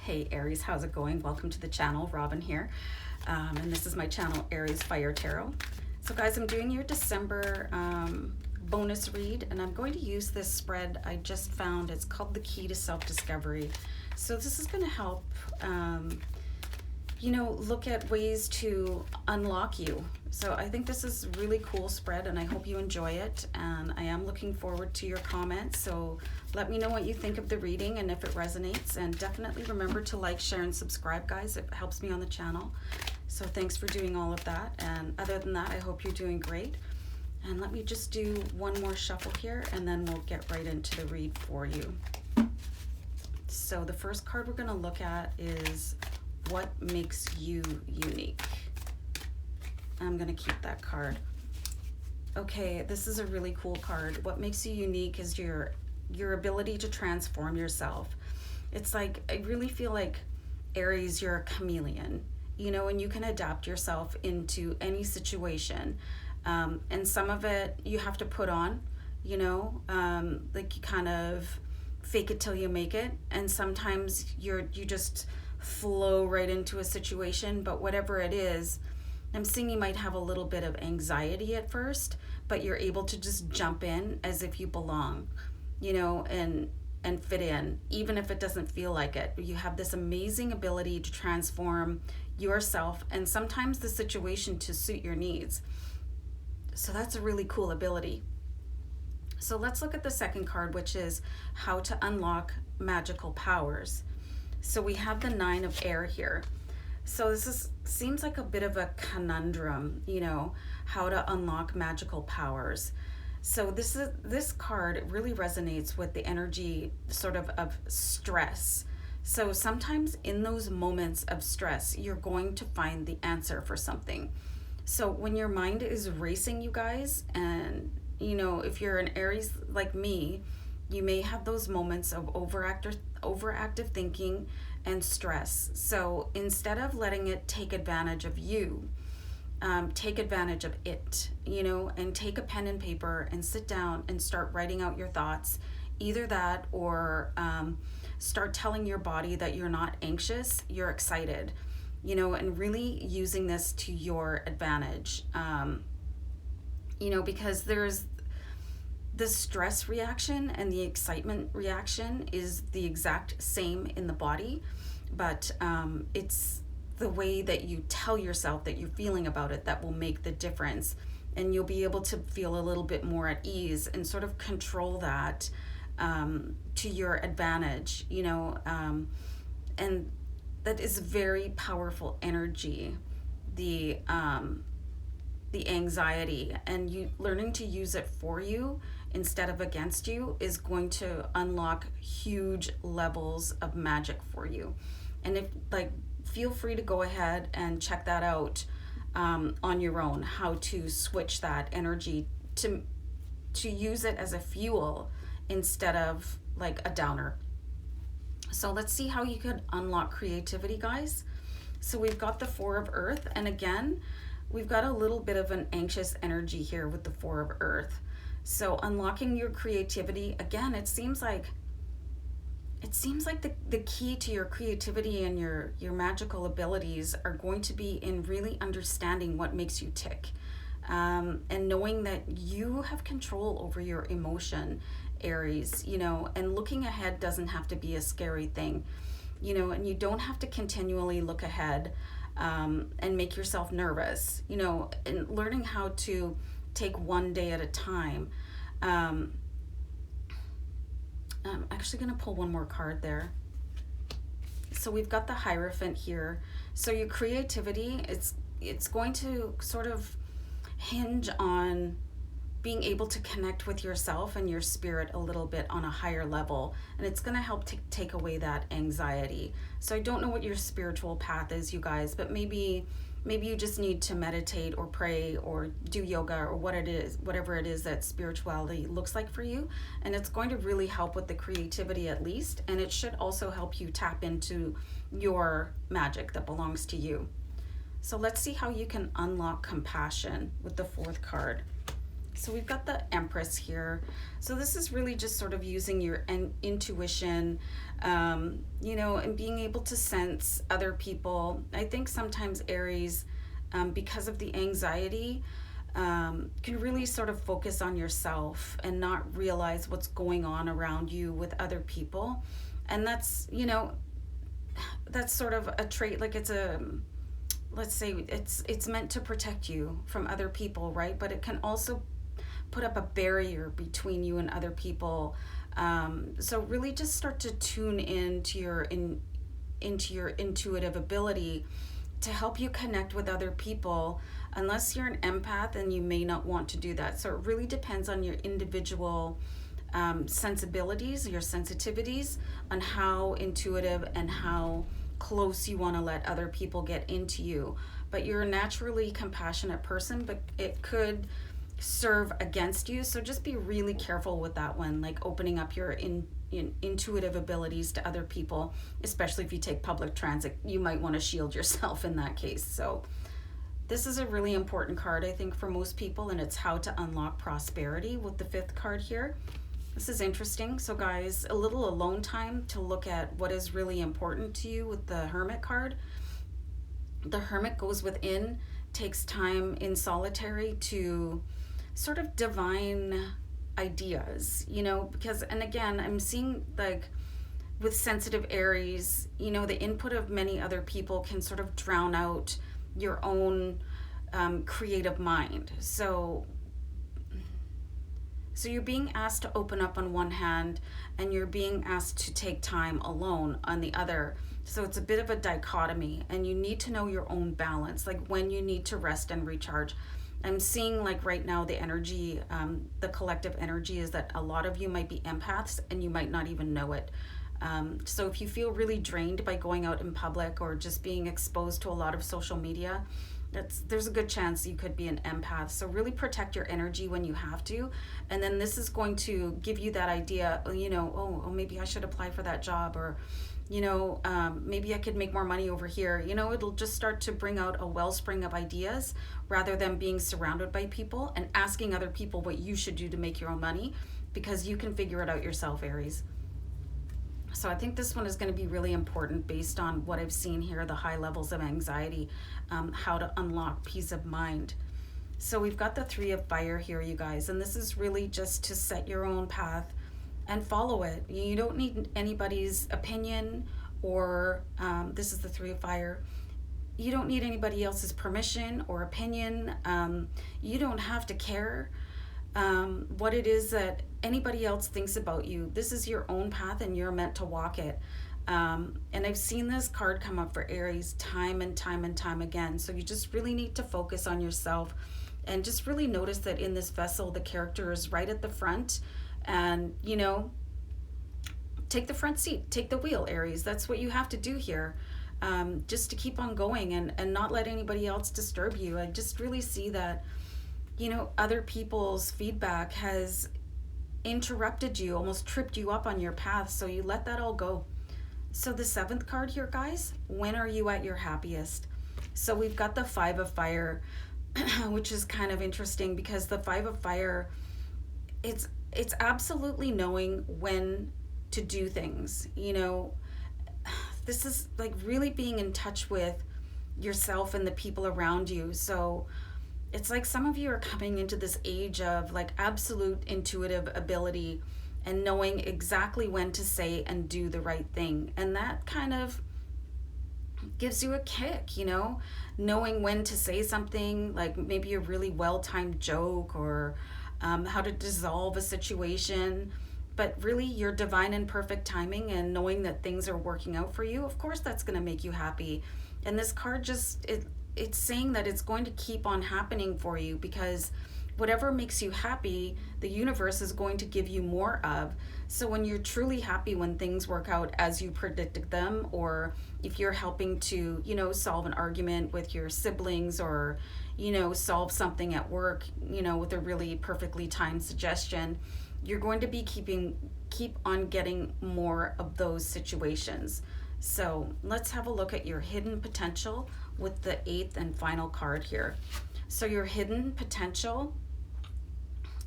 Hey Aries, how's it going? Welcome to the channel. Robin here. And this is my channel, AriesFireTarot. So guys, I'm doing your December bonus read, and I'm going to use this spread I just found. It's called The Key to Self-Discovery. So this is going to help, look at ways to unlock you. So I think this is a really cool spread, and I hope you enjoy it. And I am looking forward to your comments. So let me know what you think of the reading and if it resonates. And definitely remember to like, share, and subscribe, guys. It helps me on the channel. So thanks for doing all of that. And other than that, I hope you're doing great. And let me just do one more shuffle here, and then we'll get right into the read for you. So the first card we're going to look at is what makes you unique. I'm going to keep that card. Okay, this is a really cool card. What makes you unique is your ability to transform yourself. It's like, I really feel like, Aries, you're a chameleon, and you can adapt yourself into any situation. And some of it you have to put on, like you kind of fake it till you make it. And sometimes you just flow right into a situation, but whatever it is, I'm seeing you might have a little bit of anxiety at first, but you're able to just jump in as if you belong, and fit in, even if it doesn't feel like it. You have this amazing ability to transform yourself and sometimes the situation to suit your needs. So that's a really cool ability. So let's look at the second card, which is how to unlock magical powers. So we have the 9 of air here. So seems like a bit of a conundrum, how to unlock magical powers. So this card really resonates with the energy sort of stress. So sometimes in those moments of stress, you're going to find the answer for something. So when your mind is racing, you guys, and if you're an Aries like me, you may have those moments of overactive thinking and stress. So instead of letting it take advantage of you, take advantage of it, and take a pen and paper and sit down and start writing out your thoughts. Either that or start telling your body that you're not anxious, you're excited, and really using this to your advantage, because there's the stress reaction and the excitement reaction is the exact same in the body, but it's the way that you tell yourself that you're feeling about it that will make the difference. And you'll be able to feel a little bit more at ease and sort of control that to your advantage, and that is very powerful energy, the anxiety, and you learning to use it for you instead of against you is going to unlock huge levels of magic for you. And feel free to go ahead and check that out on your own, how to switch that energy to use it as a fuel instead of like a downer. So let's see how you could unlock creativity, guys. So we've got the 4 of earth, and again, we've got a little bit of an anxious energy here with the 4 of earth. So unlocking your creativity, again, it seems like the key to your creativity and your magical abilities are going to be in really understanding what makes you tick, and knowing that you have control over your emotion, Aries, and looking ahead doesn't have to be a scary thing, and you don't have to continually look ahead and make yourself nervous, and learning how to take one day at a time. I'm actually going to pull one more card there. So we've got the Hierophant here. So your creativity, it's going to sort of hinge on being able to connect with yourself and your spirit a little bit on a higher level, and it's going to help take away that anxiety. So I don't know what your spiritual path is, you guys, but maybe you just need to meditate or pray or do yoga or whatever it is that spirituality looks like for you, and it's going to really help with the creativity at least, and it should also help you tap into your magic that belongs to you. So let's see how you can unlock compassion with the 4th card. So we've got the Empress here. So this is really just sort of using your intuition, you know, and being able to sense other people. I think sometimes Aries, because of the anxiety, can really sort of focus on yourself and not realize what's going on around you with other people. And that's, you know, that's sort of a trait, like it's a, let's say it's meant to protect you from other people, right? But it can also put up a barrier between you and other people. So really just start to tune into your intuitive ability to help you connect with other people. Unless you're an empath, and you may not want to do that. So it really depends on your individual sensibilities, your sensitivities, on how intuitive and how close you want to let other people get into you. But you're a naturally compassionate person, but it could serve against you. So just be really careful with that one, like opening up your intuitive abilities to other people, especially if you take public transit. You might want to shield yourself in that case. So this is a really important card, I think, for most people, and it's how to unlock prosperity with the 5th card here. This is interesting. So guys, a little alone time to look at what is really important to you with the Hermit card. The Hermit goes within, takes time in solitary to sort of divine ideas, you know, because, and again, I'm seeing like with sensitive Aries, you know, the input of many other people can sort of drown out your own creative mind. So you're being asked to open up on one hand, and you're being asked to take time alone on the other. So it's a bit of a dichotomy, and you need to know your own balance, like when you need to rest and recharge. I'm seeing like right now the energy, the collective energy is that a lot of you might be empaths and you might not even know it. So if you feel really drained by going out in public or just being exposed to a lot of social media, there's a good chance you could be an empath. So really protect your energy when you have to. And then this is going to give you that idea, you know, oh, maybe I should apply for that job, or, you know, maybe I could make more money over here. You know, it'll just start to bring out a wellspring of ideas rather than being surrounded by people and asking other people what you should do to make your own money, because you can figure it out yourself, Aries. So I think this one is going to be really important based on what I've seen here, the high levels of anxiety, how to unlock peace of mind. So we've got the 3 of fire here, you guys, and this is really just to set your own path and follow it. You don't need anybody's opinion, or this is the 3 of fire. You don't need anybody else's permission or opinion. You don't have to care what it is that anybody else thinks about you. This is your own path, and you're meant to walk it. And I've seen this card come up for Aries time and time and time again. So you just really need to focus on yourself, and just really notice that in this vessel, the character is right at the front. And, you know, take the front seat, take the wheel, Aries. That's what you have to do here, just to keep on going and not let anybody else disturb you. I just really see that, you know, other people's feedback has interrupted you, almost tripped you up on your path. So you let that all go. So the 7th card here, guys, when are you at your happiest? So we've got the 5 of fire, which is kind of interesting, because the 5 of fire, it's absolutely knowing when to do things. You know, this is like really being in touch with yourself and the people around you. So it's like some of you are coming into this age of like absolute intuitive ability and knowing exactly when to say and do the right thing. And that kind of gives you a kick, you know, knowing when to say something, like maybe a really well-timed joke, or how to dissolve a situation. But really your divine and perfect timing and knowing that things are working out for you, of course that's going to make you happy. And this card just, it's saying that it's going to keep on happening for you, because whatever makes you happy, the universe is going to give you more of. So when you're truly happy, when things work out as you predicted them, or if you're helping to, you know, solve an argument with your siblings, or, you know, solve something at work, you know, with a really perfectly timed suggestion, you're going to be keep on getting more of those situations. So let's have a look at your hidden potential with the 8th and final card here. So your hidden potential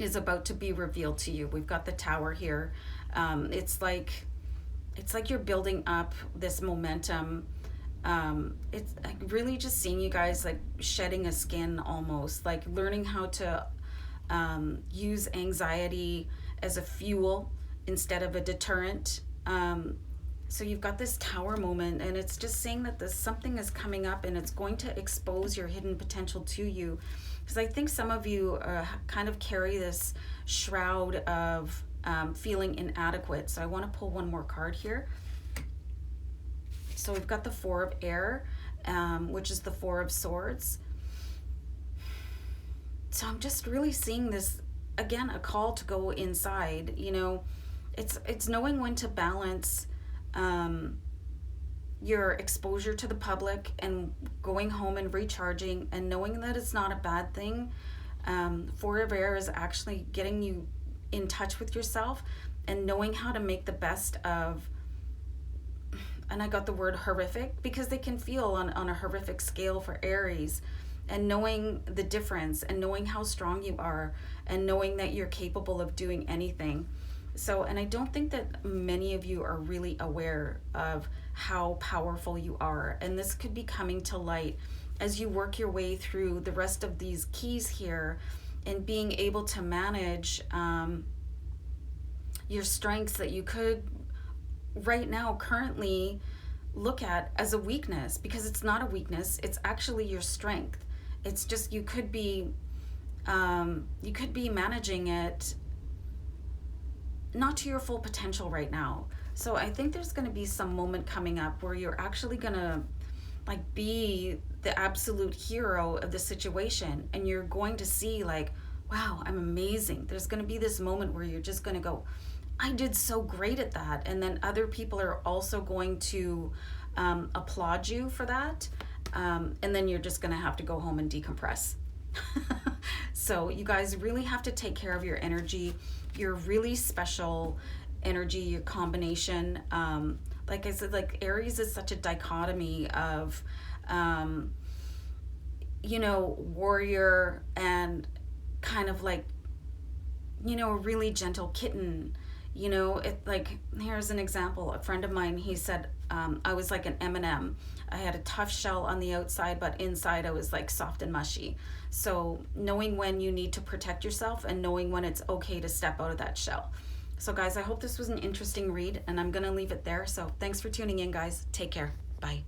is about to be revealed to you. We've got the Tower here. It's like you're building up this momentum. It's really just seeing you guys like shedding a skin, almost like learning how to use anxiety as a fuel instead of a deterrent. So you've got this Tower moment, and it's just saying that something is coming up and it's going to expose your hidden potential to you. Because I think some of you kind of carry this shroud of feeling inadequate. So I want to pull one more card here. So we've got the Four of Air, which is the Four of Swords. So I'm just really seeing this, again, a call to go inside. You know, it's knowing when to balance your exposure to the public and going home and recharging, and knowing that it's not a bad thing. Four of Air is actually getting you in touch with yourself and knowing how to make the best of, and I got the word horrific because they can feel on a horrific scale for Aries, and knowing the difference and knowing how strong you are and knowing that you're capable of doing anything. So, and I don't think that many of you are really aware of how powerful you are, and this could be coming to light as you work your way through the rest of these keys here, and being able to manage your strengths that you could right now currently look at as a weakness, because it's not a weakness, it's actually your strength. It's just you could be managing it not to your full potential right now. So I think there's going to be some moment coming up where you're actually going to like be the absolute hero of the situation, and you're going to see like, wow, I'm amazing. There's going to be this moment where you're just going to go, I did so great at that. And then other people are also going to applaud you for that. And then you're just going to have to go home and decompress. So you guys really have to take care of your energy, your really special energy, your combination. Like I said, like Aries is such a dichotomy of, you know, warrior and kind of like, you know, a really gentle kitten. You know, it like, here's an example. A friend of mine, he said, I was like an M&M. I had a tough shell on the outside, but inside I was like soft and mushy. So knowing when you need to protect yourself and knowing when it's okay to step out of that shell. So guys, I hope this was an interesting read, and I'm going to leave it there. So thanks for tuning in, guys. Take care. Bye.